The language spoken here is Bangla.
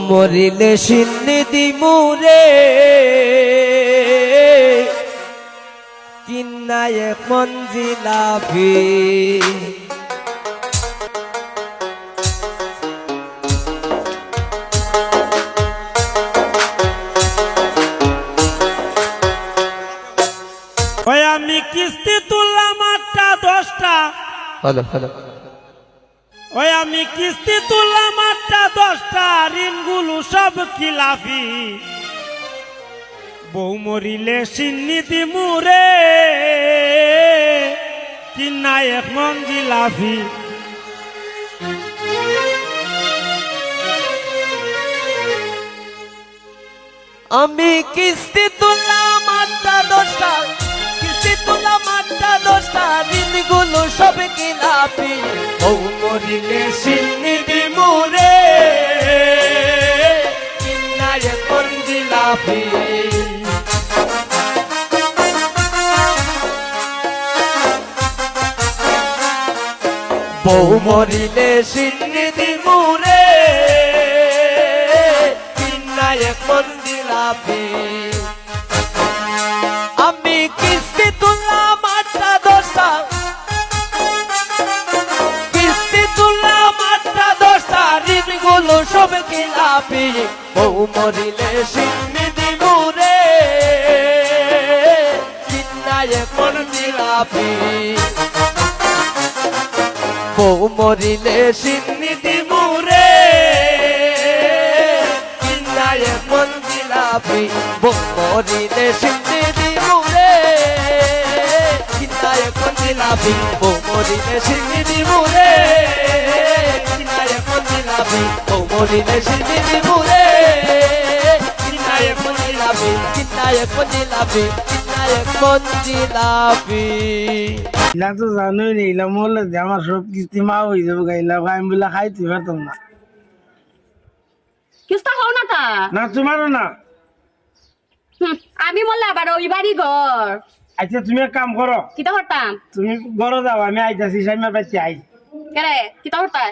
মরিলে সিন্নিধি মুরে কিন্নায় মঞ্জিলাফি ওই আমি কিস্তি তুললাম 8টা 10টা হ্যালো হ্যালো ওই আমি কিস্তি তুললাম 8টা 10টা ঋণগুলো সব খিলাফি বউ মরিলে সিন্নিধি মুরে কিনা এক মঞ্জিলাফি আমি কিস্তি তুললাম 8টা 10টা কিস্তি তুললাম 8টা 10টা ঋণগুলো সব খিলাফি বউ মরিলে সিন্নিধি মুরে কিন্নায় মঞ্জিলাফি বউ মরিলে সিন্নিধি মুরে কিন্নায় মঞ্জিলাফি আমি কিস্তি তুললাম 8টা 10টা কিস্তি তুললাম 8টা 10টা ঋণগুলো সব খিলাফি বউ মরিলে সিন্নিধি মুরে কিন্নায় মঞ্জিলাফি বউ মরিলে সিন্নিধি মুরে কিন্নায় মঞ্জিলাফি বউ মরিলে সিন্নিধি মুরে কিন্নায় মঞ্জিলাফি বউ মরিলে সিন্নিধি মুরে কিন্নায় মঞ্জিলাফি বউ মরিলে সিন্নিধি মুরে কিন্নায় মঞ্জিলাফি কিন্নায় মঞ্জিলাফি কিন্নায় মঞ্জিলাফি ইলা তো জানোই নি ইলা মরলে যে আমার সব কিস্তি মা হয়ে যাবো গাইলা আমি বলে খাইতে পারতাম না কিস্তা হও না তা না তোমারও না আমি বললে আবার ওই বাড়ি ঘর আচ্ছা তুমি এক কাম করো কিতা করতাম তুমি ঘরে যাও আমি আইতাছি সাইমার বাচ্চা আই কেরে কিতা করতাম